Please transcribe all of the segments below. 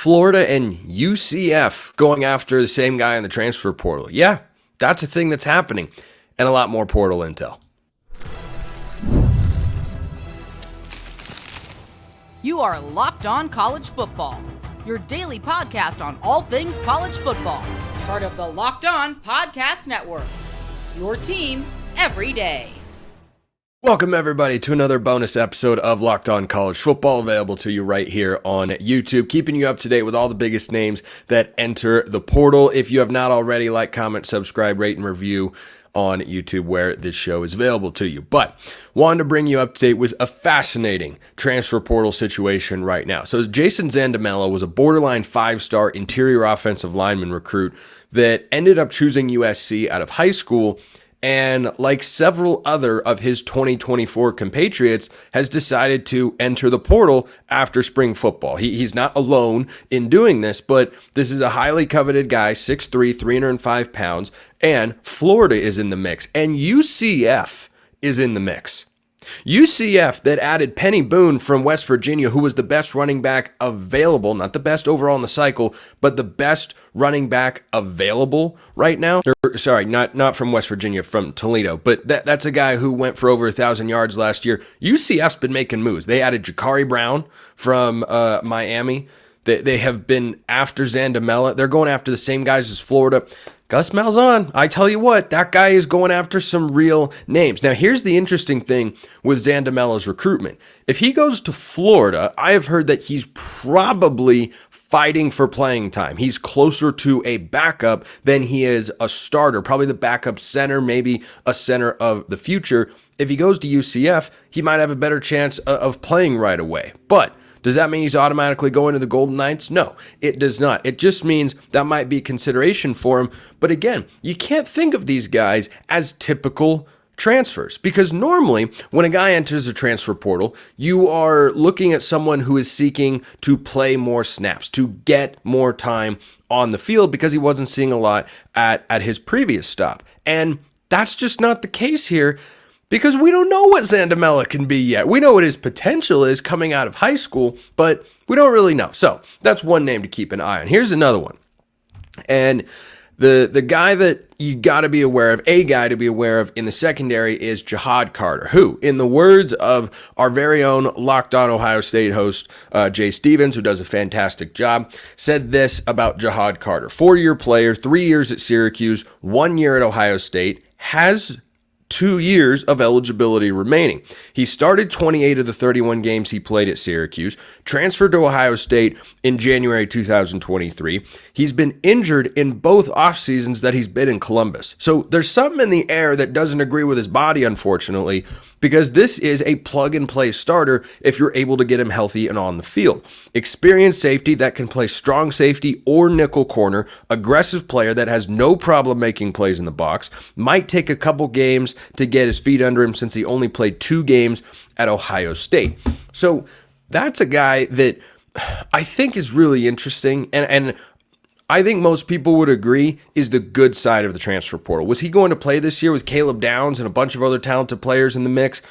Florida and UCF going after the same guy in the transfer portal. Yeah, that's a thing that's happening, and a lot more portal intel. You are Locked On College Football, your daily podcast on all things college football. Part of the Locked On Podcast Network, your team every day. Welcome, everybody, to another bonus episode of Locked On College Football, available to you right here on YouTube, keeping you up to date with all the biggest names that enter the portal. If you have not already, like, comment, subscribe, rate, and review on YouTube where this show is available to you. But wanted to bring you up to date with a fascinating transfer portal situation right now. So Jason Zandamela was a borderline 5-star interior offensive lineman recruit that ended up choosing USC out of high school, and like several other of his 2024 compatriots, has decided to enter the portal after spring football. He's not alone in doing this, but this is a highly coveted guy, 6'3", 305 pounds, and Florida is in the mix, and UCF is in the mix. UCF that added Penny Boone from West Virginia, who was the best running back available, not the best overall in the cycle, but the best running back available right now. Sorry, not from West Virginia, from Toledo, but that's a guy who went for over 1,000 yards last year. UCF's been making moves. They added Jakari Brown from Miami. They have been after Zandamela. They're going after the same guys as Florida. Guz Malzahan, I tell you what, that guy is going after some real names. Now, here's the interesting thing with Zandamela's recruitment. If he goes to Florida, I have heard that he's probably fighting for playing time. He's closer to a backup than he is a starter, probably the backup center, maybe a center of the future. If he goes to UCF, he might have a better chance of playing right away. But does that mean he's automatically going to the Golden Knights? No, it does not. It just means that might be consideration for him. But again, you can't think of these guys as typical transfers, because normally when a guy enters a transfer portal, you are looking at someone who is seeking to play more snaps, to get more time on the field, because he wasn't seeing a lot at his previous stop. And that's just not the case here, because we don't know what Zandamela can be yet. We know what his potential is coming out of high school, but we don't really know. So that's one name to keep an eye on. Here's another one. And the guy that you got to be aware of, a guy to be aware of in the secondary, is Jihad Carter, who, in the words of our very own Locked On Ohio State host, Jay Stevens, who does a fantastic job, said this about Jihad Carter. 4-year player, 3 years at Syracuse, 1 year at Ohio State, has 2 years of eligibility remaining. He started 28 of the 31 games he played at Syracuse, transferred to Ohio State in January 2023. He's been injured in both off seasons that he's been in Columbus. So there's something in the air that doesn't agree with his body, unfortunately, because this is a plug-and-play starter if you're able to get him healthy and on the field. Experienced safety that can play strong safety or nickel corner, aggressive player that has no problem making plays in the box, might take a couple games to get his feet under him since he only played 2 games at Ohio State. So that's a guy that I think is really interesting, and I think most people would agree is the good side of the transfer portal. Was he going to play this year with Caleb Downs and a bunch of other talented players in the mix?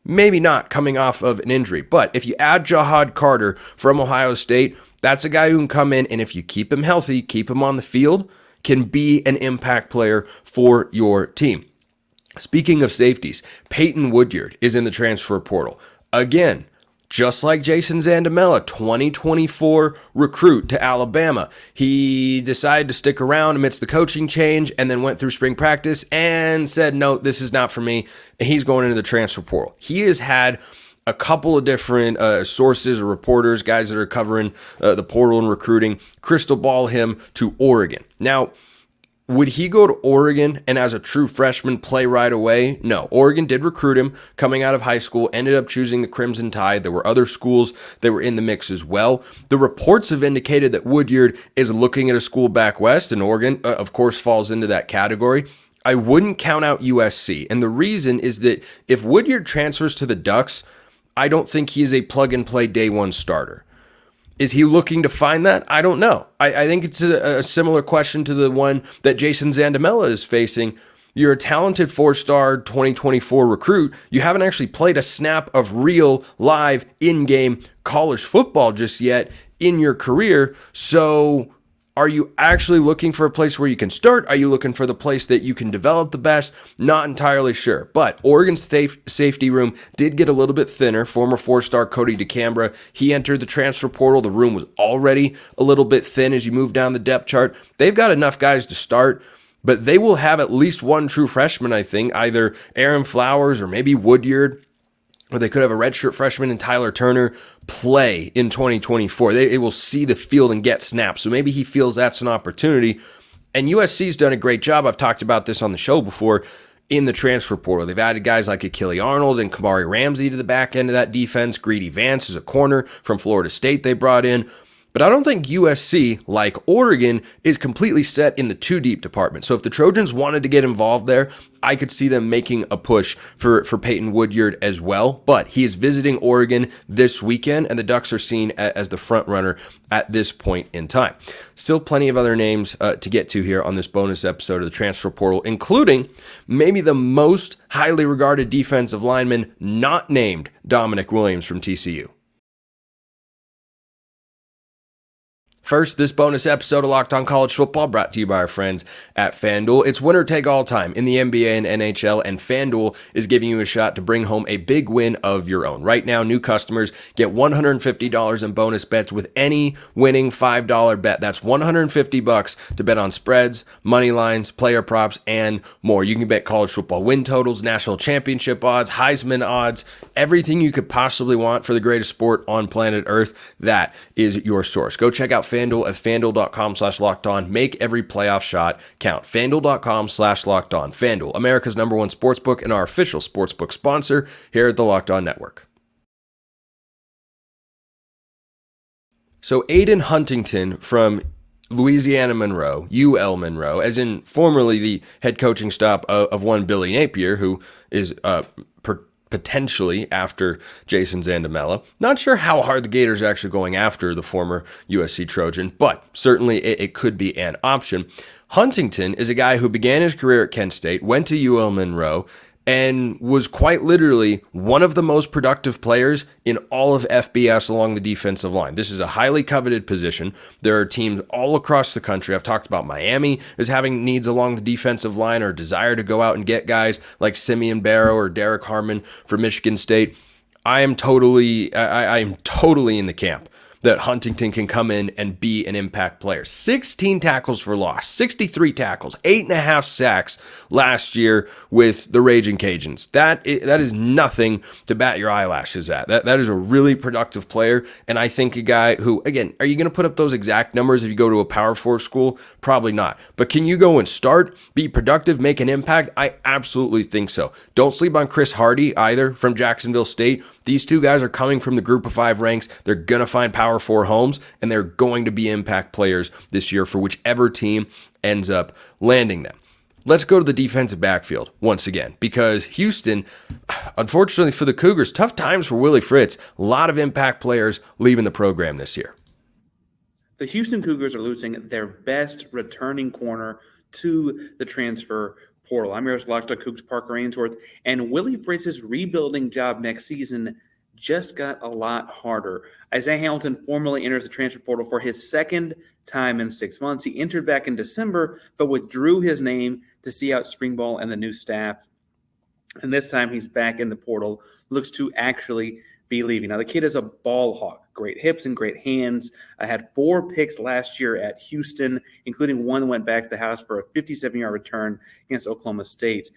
Maybe not, coming off of an injury. But if you add Jihad Carter from Ohio State, that's a guy who can come in, and if you keep him healthy, keep him on the field, can be an impact player for your team. Speaking of safeties, Peyton Woodyard is in the transfer portal. Again, just like Jason Zandamela, 2024 recruit to Alabama. He decided to stick around amidst the coaching change and then went through spring practice and said, no, this is not for me. And he's going into the transfer portal. He has had a couple of different sources or reporters, guys that are covering the portal and recruiting, crystal ball him to Oregon. Now, would he go to Oregon and as a true freshman play right away? No. Oregon did recruit him coming out of high school, ended up choosing the Crimson Tide. There were other schools that were in the mix as well. The reports have indicated that Woodyard is looking at a school back west, and Oregon, of course, falls into that category. I wouldn't count out USC, and the reason is that if Woodyard transfers to the Ducks, I don't think he is a plug-and-play day one starter. Is he looking to find that? I don't know. I think it's a similar question to the one that Jason Zandamela is facing. You're a talented 4-star 2024 recruit. You haven't actually played a snap of real, live, in-game college football just yet. in your career. So are you actually looking for a place where you can start? Are you looking for the place that you can develop the best? Not entirely sure. But Oregon's safety room did get a little bit thinner. Former four-star Cody DeCambra, he entered the transfer portal. The room was already a little bit thin as you move down the depth chart. They've got enough guys to start, but they will have at least one true freshman, I think, either Aaron Flowers or maybe Woodyard. Or they could have a redshirt freshman in Tyler Turner play in 2024. They will see the field and get snaps. So maybe he feels that's an opportunity. And USC's done a great job. I've talked about this on the show before in the transfer portal. They've added guys like Achille Arnold and Kamari Ramsey to the back end of that defense. Greedy Vance is a corner from Florida State they brought in. But I don't think USC, like Oregon, is completely set in the too deep department. So if the Trojans wanted to get involved there, I could see them making a push for Peyton Woodyard as well. But he is visiting Oregon this weekend, and the Ducks are seen as the front runner at this point in time. Still plenty of other names to get to here on this bonus episode of the transfer portal, including maybe the most highly regarded defensive lineman not named Dominic Williams from TCU. First, this bonus episode of Locked On College Football brought to you by our friends at FanDuel. It's winner take all time in the NBA and NHL, and FanDuel is giving you a shot to bring home a big win of your own. Right now, new customers get $150 in bonus bets with any winning $5 bet. That's $150 to bet on spreads, money lines, player props, and more. You can bet college football win totals, national championship odds, Heisman odds, everything you could possibly want for the greatest sport on planet Earth. That is your source. Go check out FanDuel at FanDuel.com/lockedon. Make every playoff shot count. FanDuel.com/lockedon. FanDuel, America's #1 sportsbook and our official sportsbook sponsor here at the Locked On Network. So Aiden Huntington from Louisiana Monroe, UL Monroe, as in formerly the head coaching staff of one Billy Napier, who is potentially after Jason Zandamela. Not sure how hard the Gators are actually going after the former USC Trojan, but certainly it could be an option. Huntington is a guy who began his career at Kent State, went to UL Monroe, and was quite literally one of the most productive players in all of FBS along the defensive line. This is a highly coveted position. There are teams all across the country. I've talked about Miami as having needs along the defensive line or desire to go out and get guys like Simeon Barrow or Derek Harmon from Michigan State. I am totally in the camp that Huntington can come in and be an impact player. 16 tackles for loss, 63 tackles, 8.5 sacks last year with the Raging Cajuns. That is nothing to bat your eyelashes at. That is a really productive player, and I think a guy who, again, are you going to put up those exact numbers if you go to a Power 4 school? Probably not. But can you go and start, be productive, make an impact? I absolutely think so. Don't sleep on Chris Hardy either from Jacksonville State. These two guys are coming from the Group of 5 ranks. They're going to find Power 4 homes, and they're going to be impact players this year for whichever team ends up landing them. Let's go to the defensive backfield once again, because Houston, unfortunately for the Cougars, tough times for Willie Fritz. A lot of impact players leaving the program this year. The Houston Cougars are losing their best returning corner to the transfer portal. I'm your host, Locked On Cougs, Parker Ainsworth, and Willie Fritz's rebuilding job next season just got a lot harder. Isaiah Hamilton formally enters the transfer portal for his second time in 6 months. He entered back in December, but withdrew his name to see out spring ball and the new staff. And this time he's back in the portal, looks to actually be leaving. Now, the kid is a ball hawk, great hips and great hands. I had 4 picks last year at Houston, including one that went back to the house for a 57-yard return against Oklahoma State.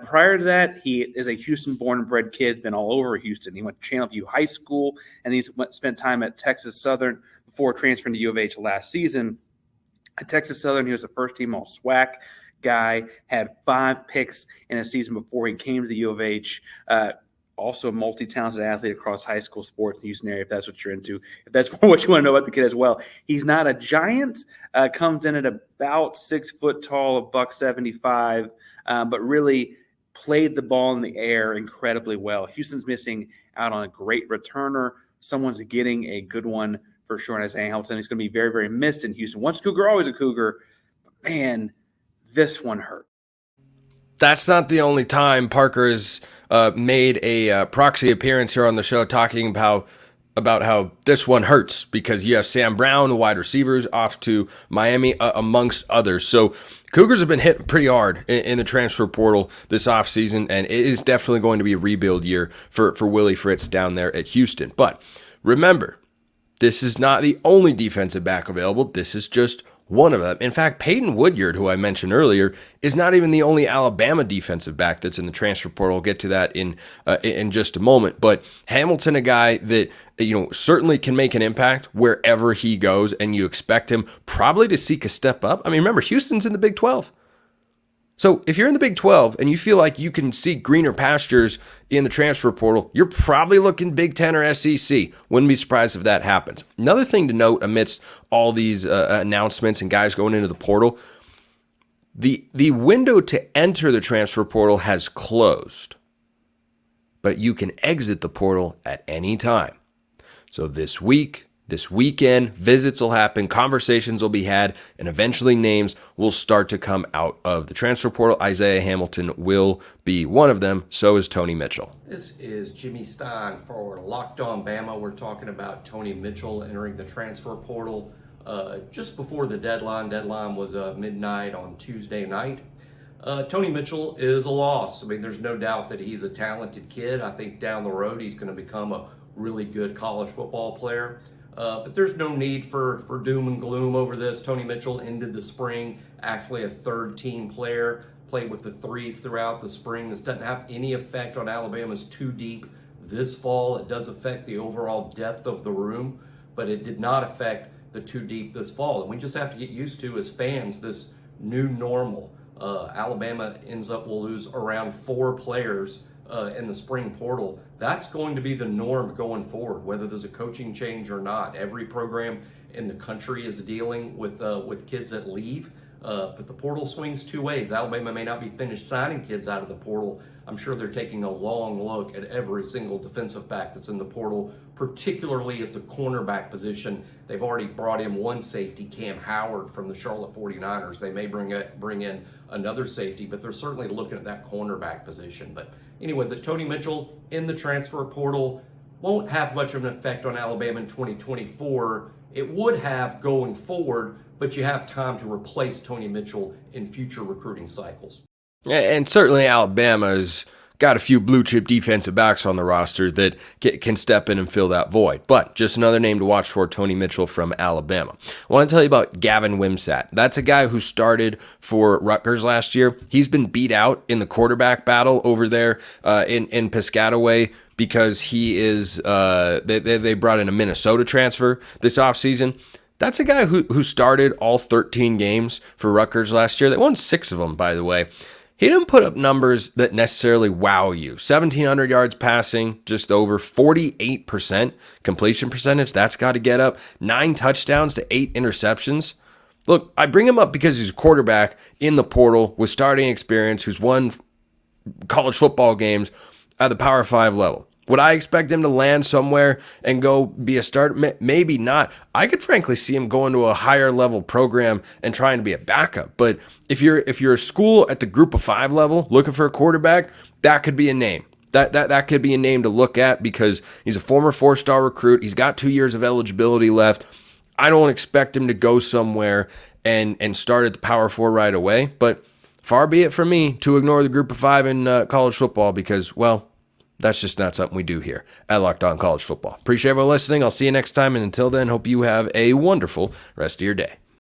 Prior to that, he is a Houston-born and bred kid, been all over Houston. He went to Channelview High School, and he's spent time at Texas Southern before transferring to U of H last season. At Texas Southern, he was a first-team All-SWAC guy, had 5 picks in a season before he came to the U of H. Also a multi-talented athlete across high school sports in the Houston area, if that's what you're into. If that's what you want to know about the kid as well. He's not a giant, comes in at about 6 foot tall, $175, but really played the ball in the air incredibly well. Houston's missing out on a great returner. Someone's getting a good one for sure in Isaiah Hamilton. He's going to be very, very missed in Houston. Once a Cougar, always a Cougar. But man, this one hurt. That's not the only time Parker has made a proxy appearance here on the show talking about about how this one hurts because you have Sam Brown, the wide receivers, off to Miami, amongst others. So Cougars have been hit pretty hard in the transfer portal this offseason, and it is definitely going to be a rebuild year for Willie Fritz down there at Houston. But remember, this is not the only defensive back available. This is just one of them. In fact, Peyton Woodyard, who I mentioned earlier, is not even the only Alabama defensive back that's in the transfer portal. We'll get to that in just a moment. But Hamilton, a guy that certainly can make an impact wherever he goes, and you expect him probably to seek a step up. I mean, remember, Houston's in the Big 12. So if you're in the Big 12 and you feel like you can seek greener pastures in the transfer portal, you're probably looking Big 10 or SEC. Wouldn't be surprised if that happens. Another thing to note amidst all these announcements and guys going into the portal, the window to enter the transfer portal has closed, but you can exit the portal at any time. So this weekend, visits will happen, conversations will be had, and eventually names will start to come out of the transfer portal. Isaiah Hamilton will be one of them. So is Tony Mitchell. This is Jimmy Stein for Locked On Bama. We're talking about Tony Mitchell entering the transfer portal just before the deadline. Deadline was midnight on Tuesday night. Tony Mitchell is a loss. I mean, there's no doubt that he's a talented kid. I think down the road he's going to become a really good college football player. But there's no need for doom and gloom over this. Tony Mitchell ended the spring actually a third-team player, played with the threes throughout the spring. This doesn't have any effect on Alabama's too deep this fall. It does affect the overall depth of the room, but it did not affect the too deep this fall. And we just have to get used to, as fans, this new normal. Alabama will lose around 4 players in the spring portal. That's going to be the norm going forward, whether there's a coaching change or not. Every program in the country is dealing with kids that leave, but the portal swings 2 ways. Alabama may not be finished signing kids out of the portal. I'm sure they're taking a long look at every single defensive back that's in the portal, particularly at the cornerback position. They've already brought in one safety, Cam Howard, from the Charlotte 49ers. They may bring in another safety, but they're certainly looking at that cornerback position. But anyway, the Tony Mitchell in the transfer portal won't have much of an effect on Alabama in 2024. It would have going forward, but you have time to replace Tony Mitchell in future recruiting cycles. And certainly Alabama's got a few blue chip defensive backs on the roster that can step in and fill that void. But just another name to watch for, Tony Mitchell from Alabama. I want to tell you about Gavin Wimsatt. That's a guy who started for Rutgers last year. He's been beat out in the quarterback battle over there in Piscataway because he is they brought in a Minnesota transfer this offseason. That's a guy who started all 13 games for Rutgers last year. They won 6 of them, by the way. He didn't put up numbers that necessarily wow you. 1,700 yards passing, just over 48% completion percentage. That's got to get up. 9 touchdowns to 8 interceptions. Look, I bring him up because he's a quarterback in the portal with starting experience who's won college football games at the Power 5 level. Would I expect him to land somewhere and go be a starter? Maybe not. I could frankly see him going to a higher level program and trying to be a backup. But if you're a school at the group of 5 level looking for a quarterback, that could be a name. That could be a name to look at because he's a former 4-star recruit. He's got 2 years of eligibility left. I don't expect him to go somewhere and start at the Power 4 right away. But far be it from me to ignore the group of 5 in college football because, well, that's just not something we do here at Locked On College Football. Appreciate everyone listening. I'll see you next time. And until then, hope you have a wonderful rest of your day.